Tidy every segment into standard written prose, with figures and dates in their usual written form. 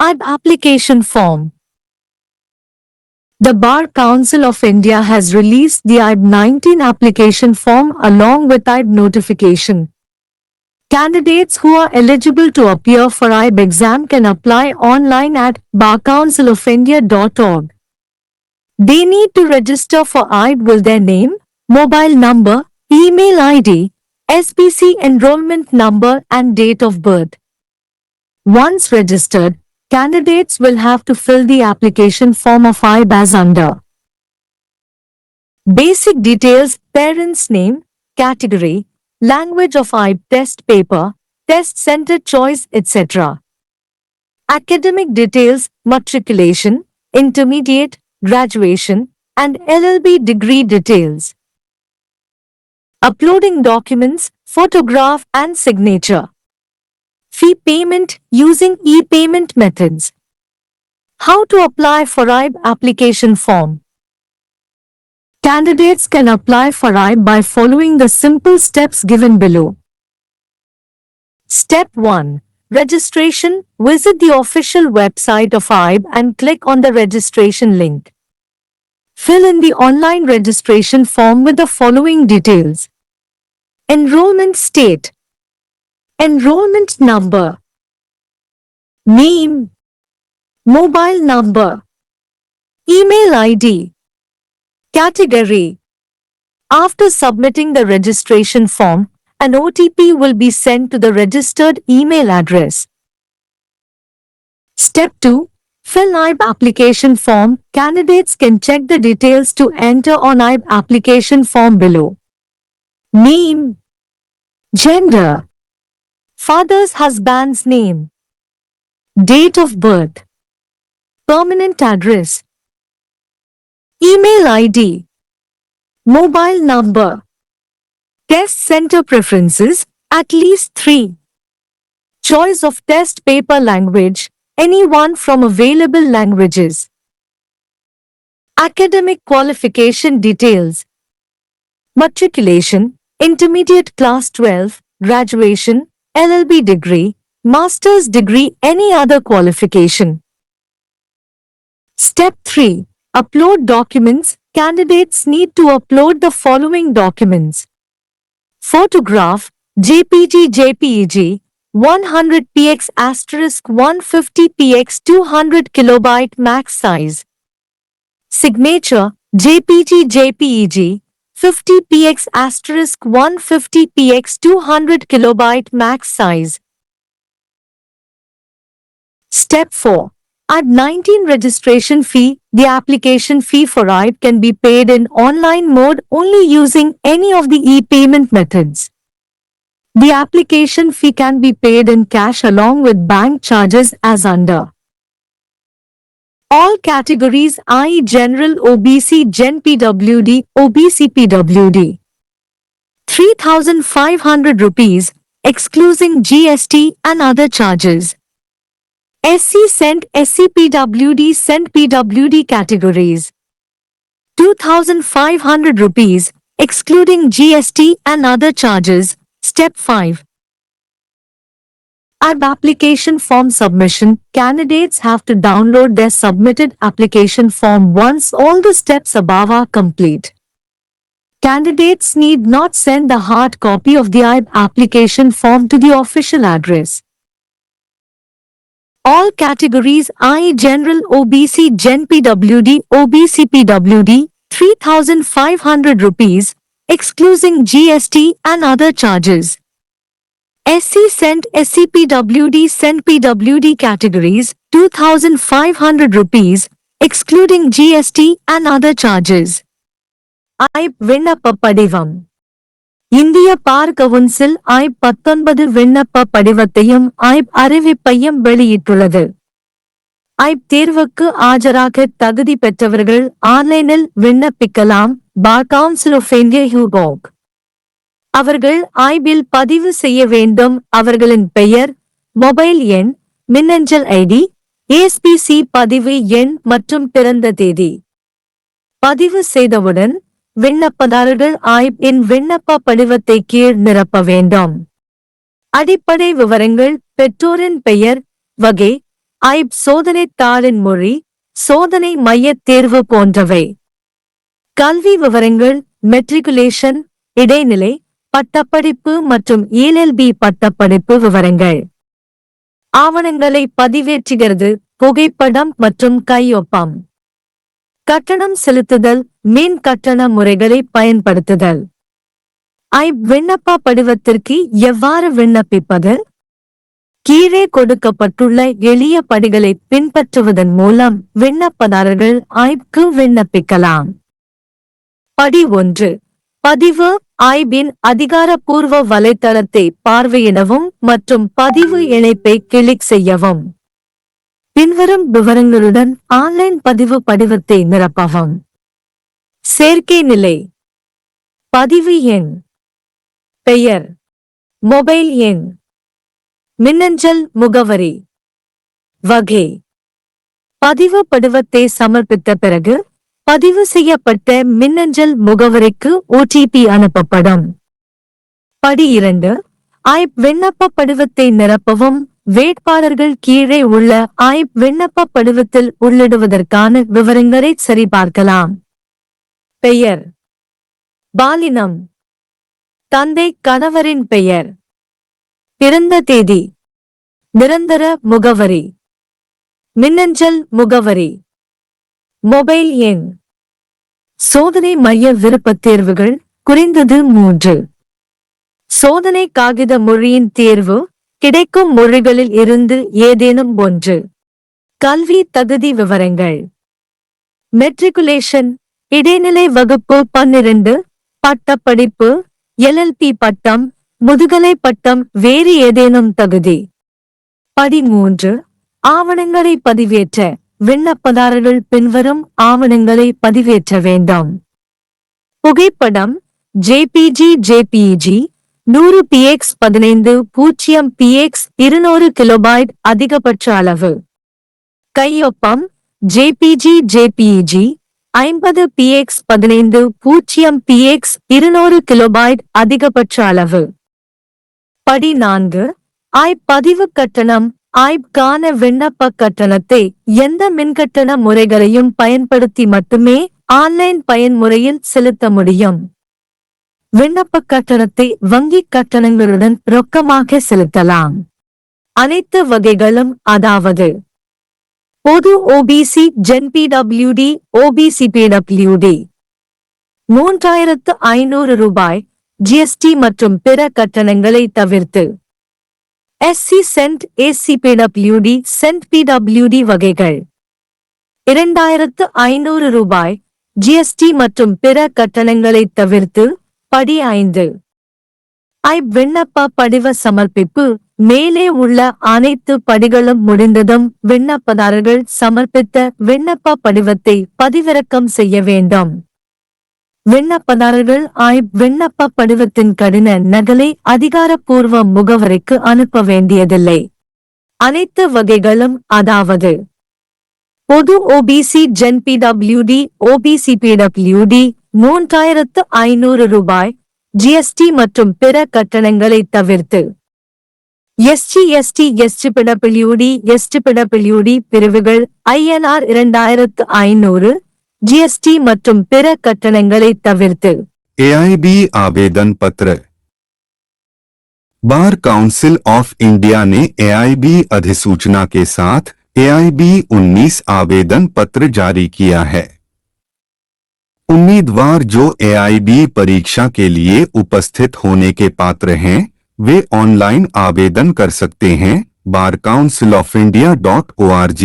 IB application form. The Bar Council of India has released the IB 19 application form along with IB notification. Candidates who are eligible to appear for IB exam can apply online at barcouncilofindia.org. They need to register for IB with their name, mobile number, email ID, SPC enrollment number and date of birth. Once registered, candidates will have to fill the application form of IB as under. Basic details: parent's name, category, language of IB test paper, test center choice, etc. Academic details: matriculation, intermediate, graduation, and LLB degree details. Uploading documents, photograph and signature. Fee payment using e-payment methods. How to apply for IB application form? Candidates can apply for IB by following the simple steps given below. Step 1. Registration. Visit the official website of IB and click on the registration link. Fill in the online registration form with the following details. Enrollment state. Enrollment number. Name. Mobile number. Email ID. Category. After submitting the registration form, an OTP will be sent to the registered email address. Step 2. Fill IB application form. Candidates can check the details to enter on IB application form below. Name. Gender. Father's husband's name. Date of birth. Permanent address. Email ID. Mobile number. Test center preferences, at least 3. Choice of test paper language, any one from available languages. Academic qualification details. Matriculation, intermediate class 12, graduation, LLB degree, master's degree, any other qualification. Step 3. Upload documents. Candidates need to upload the following documents. Photograph, JPG JPEG, 100px * 150px 200 KB max size. Signature, JPG JPEG, 50px * 150px 200 KB max size. Step 4. IB 19 registration fee. The application fee for IB can be paid in online mode only using any of the e-payment methods. The application fee can be paid in cash along with bank charges as under. All categories, i.e. General, OBC, Gen PWD, OBC PWD. 3,500 rupees, excluding GST and other charges. SC Cent, SC PWD, Cent PWD categories. 2,500 rupees, excluding GST and other charges. Step 5. IB application form submission. Candidates have to download their submitted application form once all the steps above are complete. Candidates need not send the hard copy of the IB application form to the official address. All categories, i.e. General, OBC, Gen PWD, OBC PWD, 3,500 rupees, excluding GST and other charges. SC Cent, SC PWD, Cent PWD categories, 2,500 rupees, excluding GST and other charges. IB விண்ணப்ப படிவம். இந்திய bar council IB 19 விண்ணப்ப படிவத்தையும் IB அறிவிப்பையும் வெளியிட்டுள்ளது. IB தேர்வுக்கு ஆஜராக தகுதி பெற்றவர்கள் ஆன்லைனில் விண்ணப்பிக்கலாம். Bar council of India. அவர்கள் IB-இல் பதிவு செய்ய வேண்டும். அவர்களின் பெயர், மொபைல் எண், மின்னஞ்சல் ஐடி, SPC பதிவு எண் மற்றும் பிறந்த தேதி. பதிவு செய்தவுடன் விண்ணப்பதாரர்கள் IB-இன் விண்ணப்ப படிவத்தை கீழ் நிரப்ப வேண்டும். அடிப்படை விவரங்கள்: பெற்றோரின் பெயர், வகை, ஐப் சோதனைத்தாளின் மொழி, சோதனை மையத் தேர்வு போன்றவை. கல்வி விவரங்கள், மெட்ரிகுலேஷன், இடைநிலை, பட்டப்படிப்பு மற்றும் LLB பட்டப்படிப்பு விவரங்கள். ஆவணங்களை பதிவேற்றுகிறது, புகைப்படம் மற்றும் கையொப்பம். கட்டணம் செலுத்துதல், மின் கட்டண முறைகளை பயன்படுத்துதல். ஐப் விண்ணப்ப படிவத்திற்கு எவ்வாறு விண்ணப்பிப்பது? கீழே கொடுக்கப்பட்டுள்ள எளிய படிகளை பின்பற்றுவதன் மூலம் விண்ணப்பதாரர்கள் ஐப்க்கு விண்ணப்பிக்கலாம். படி 1. பதிவு. ஐபின் அதிகாரப்பூர்வ வலைத்தளத்தை பார்வையிடவும் மற்றும் பதிவு இணைப்பை கிளிக் செய்யவும். பின்வரும் விவரங்களுடன் ஆன்லைன் பதிவு படிவத்தை நிரப்பவும். சேர்க்கை நிலை. பதிவு எண், பெயர், மொபைல் எண், மின்னஞ்சல் முகவரி. வகை. பதிவு படிவத்தை சமர்ப்பித்த பிறகு பதிவு செய்யப்பட்ட மின்னஞ்சல் முகவரிக்கு OTP அனுப்பப்படும். படி 2. ஐப் விண்ணப்ப படிவத்தை நிரப்பவும். வேட்பாளர்கள் கீழே உள்ள ஐப் விண்ணப்ப படிவத்தில் உள்ளிடுவதற்கான விவரங்களை சரிபார்க்கலாம். பெயர், பாலினம், தந்தை கணவரின் பெயர், பிறந்த தேதி, நிரந்தர முகவரி, மின்னஞ்சல் முகவரி, மொபைல் எண். சோதனை மைய விருப்பத் தேர்வுகள் குறைந்தது 3. சோதனை காகித மொழியின் தேர்வு, கிடைக்கும் மொழிகளில் இருந்து ஏதேனும் 1. கல்வி தகுதி விவரங்கள். மெட்ரிகுலேஷன், இடைநிலை வகுப்பு 12, பட்டப்படிப்பு, LLB பட்டம், முதுகலை பட்டம், வேறு ஏதேனும் தகுதி. படி 3. ஆவணங்களை பதிவேற்ற. விண்ணப்பதாரர்கள் பின்வரும் ஆவணங்களை பதிவேற்ற வேண்டும். புகைப்படம், JPG 100 px 15 0 px 200 கிலோபைட் அதிகபட்ச அளவு. கையொப்பம், JPG 50 px 15 0 px 200 கிலோபைட் அதிகபட்ச அளவு. படி 4. ஐப் பதிவு கட்டணம். ஐப்கான விண்ணப்ப கட்டணத்தை எந்த மின்கட்டண முறைகளையும் பயன்படுத்தி மட்டுமே ஆன்லைன் பயன்முறையில் செலுத்த முடியும். விண்ணப்ப கட்டணத்தை வங்கிக் கட்டணங்களுடன் ரொக்கமாக செலுத்தலாம். அனைத்து வகைகளும், அதாவது பொது OBC Gen PWD OBC PWD 3500 ரூபாய் GST மற்றும் பிற கட்டணங்களை தவிர்த்து. SC Cent AC PWD Cent PWD வகைகள் 2500 ரூபாய் GST மற்றும் பிற கட்டணங்களை தவிர்த்து. படி 5. ஐப் விண்ணப்ப படிவ சமர்ப்பிப்பு. மேலே உள்ள அனைத்து படிகளும் முடிந்ததும் விண்ணப்பதாரர்கள் சமர்ப்பித்த விண்ணப்ப படிவத்தை பதிவிறக்கம் செய்ய வேண்டும். விண்ணப்பதாரர்கள் ஐப் விண்ணப்ப படிவத்தின் கடின நகலை அதிகாரப்பூர்வ முகவரிக்கு அனுப்ப வேண்டியதில்லை. அனைத்து வகைகளும், அதாவது பொது OBC Gen PWD OBC PWD 3500 ரூபாய் GST மற்றும் பிற கட்டணங்களை தவிர்த்து. SC ST SC PWD ST PWD பிரிவுகள் INR 2500 GST மற்றும் பிற கட்டணங்களை தவிர்த்து. AIB आवेदन पत्र। बार काउंसिल ऑफ इंडिया ने AIB अधिसूचना के साथ AIB 19 आवेदन पत्र जारी किया है। उम्मीदवार जो AIB परीक्षा के लिए उपस्थित होने के पात्र हैं, वे ऑनलाइन आवेदन कर सकते हैं। barcouncilofindia.org।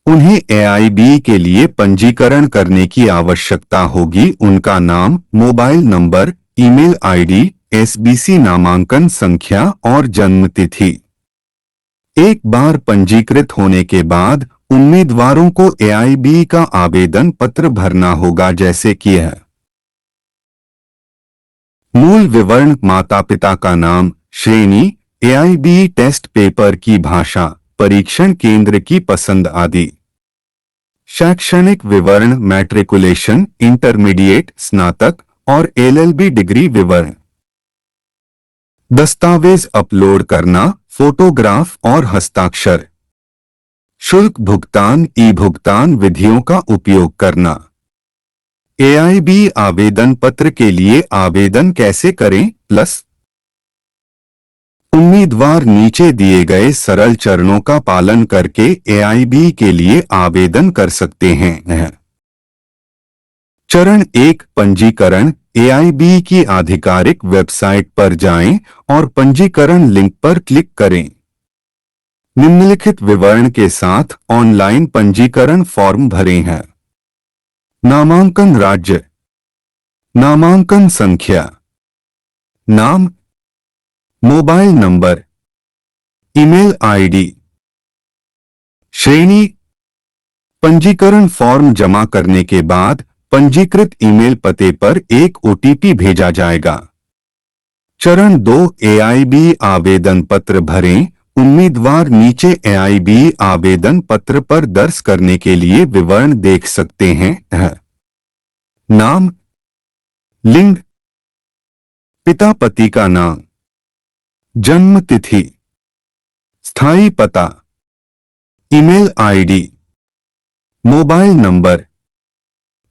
उन्हें AIB के लिए पंजीकरण करने की आवश्यकता होगी। उनका नाम, mobile number, email ID, SBC नामांकन संख्या और जन्म तिथि। एक बार पंजीकृत होने के बाद उम्मीदवारों को AIB का आवेदन पत्र भरना होगा, जैसे कि है मूल विवरण, माता पिता का नाम, श्रेणी, AIB टेस्ट पेपर की भाषा, परीक्षण केंद्र की पसंद आदि। शैक्षणिक विवरण, मैट्रिकुलेशन, इंटरमीडिएट, स्नातक और LLB डिग्री विवरण। दस्तावेज अपलोड करना, फोटोग्राफ और हस्ताक्षर। शुल्क भुगतान ई भुगतान विधियों का उपयोग करना। AIB आवेदन पत्र के लिए आवेदन कैसे करें? प्लस उम्मीदवार नीचे दिए गए सरल चरणों का पालन करके AIB के लिए आवेदन कर सकते हैं। चरण 1 पंजीकरण। AIB की आधिकारिक वेबसाइट पर जाएं और पंजीकरण लिंक पर क्लिक करें। निम्नलिखित विवरण के साथ ऑनलाइन पंजीकरण फॉर्म भरें हैं। नामांकन राज्य, नामांकन संख्या, नाम, मोबाइल नंबर, ईमेल आईडी, श्रेणी। पंजीकरण फॉर्म जमा करने के बाद पंजीकृत ईमेल पते पर एक OTP भेजा जाएगा। चरण 2 AIB आवेदन पत्र भरें। उम्मीदवार नीचे AIB आवेदन पत्र पर दर्ज करने के लिए विवरण देख सकते हैं। नाम, लिंग, पिता पति का नाम, जन्म तिथि, स्थायी पता, ईमेल आईडी, मोबाइल नंबर,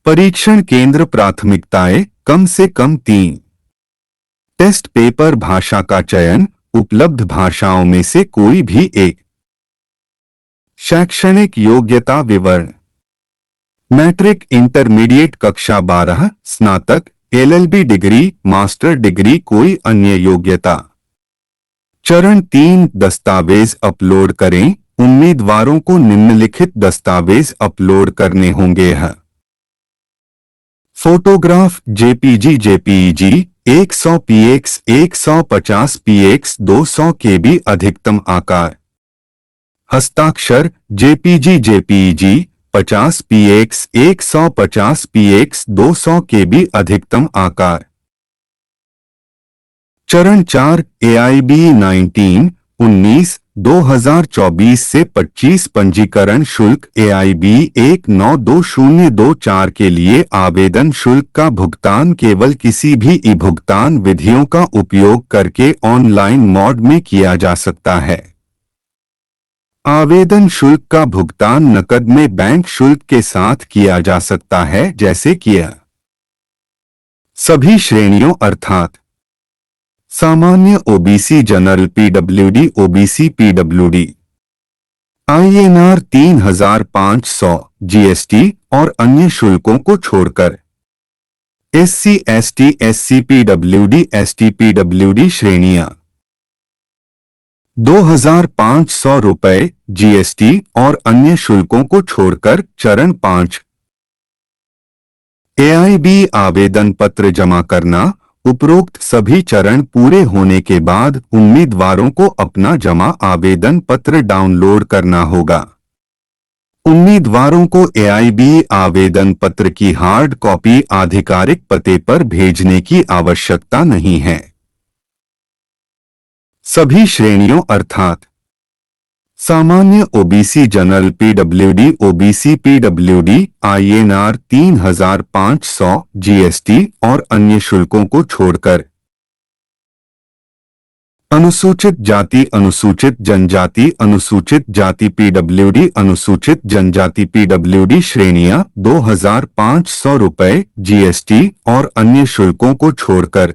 परीक्षण केंद्र प्राथमिकताएं कम से कम 3। टेस्ट पेपर भाषा का चयन, उपलब्ध भाषाओं में से कोई भी एक। शैक्षणिक योग्यता विवरण, मैट्रिक, इंटरमीडिएट, कक्षा 12, स्नातक, LLB डिग्री, मास्टर डिग्री, कोई अन्य योग्यता। चरण 3 दस्तावेज अपलोड करें। उम्मीदवारों को निम्नलिखित दस्तावेज अपलोड करने होंगे। Photograph JPG 100px 150px 200 KB अधिकतम आकार। हस्ताक्षर JPG 50px 150px 200 KB अधिकतम आकार। चरण 4 AIB 19 2024 से 25 पंजीकरण शुल्क। AIB 192024 के लिए आवेदन शुल्क का भुगतान केवल किसी भी ई भुगतान विधियों का उपयोग करके ऑनलाइन मोड में किया जा सकता है। आवेदन शुल्क का भुगतान नकद में बैंक शुल्क के साथ किया जा सकता है, जैसे किया। सभी श्रेणियों अर्थात सामान्य OBC, general PWD, OBC PWD, INR 3500 GST और अन्य शुल्कों को छोड़कर SC ST SC PWD ST PWD श्रेणियां 2500 रुपए GST और अन्य शुल्कों को छोड़कर। चरण 5 AIB आवेदन पत्र जमा करना। उपरोक्त सभी चरण पूरे होने के बाद उम्मीदवारों को अपना जमा आवेदन पत्र डाउनलोड करना होगा। उम्मीदवारों को AIB आवेदन पत्र की हार्ड कॉपी आधिकारिक पते पर भेजने की आवश्यकता नहीं है। सभी श्रेणियों अर्थात सामान्य OBC, general PWD, OBC PWD, INR 3500 GST और अन्य शुल्कों को छोड़कर। अनुसूचित जाति, अनुसूचित जनजाति, अनुसूचित जाति PWD, अनुसूचित जनजाति PWD श्रेणियां 2500 रुपए GST और अन्य शुल्कों को छोड़कर।